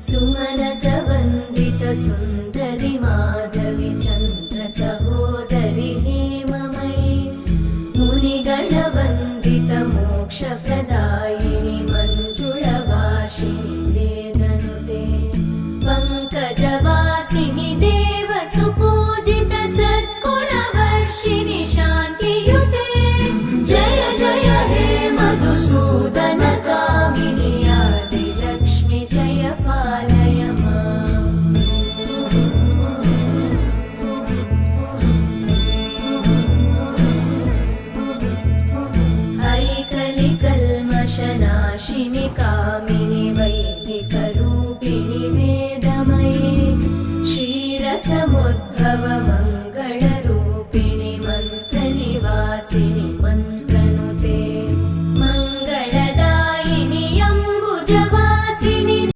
सुमनसवन्दित सुन्दरि माधवि चन्द्र सहोदरि हेममयि मुनिगणवन्दित मोक्षप्रदायिनि मञ्जुळभाषिणि वेदनुते पङ्कजवासिनि देवसुपूजित सद्गुणवर्षिणि शान्तियुते जय जय हे मधुसूदन कामिनि आदिलक्ष्मि जय पालय माम् ऐकलिकल्मषनाशिनि कामिनि वैदिकरूपिणि वेदमये क्षीरसमुद्भव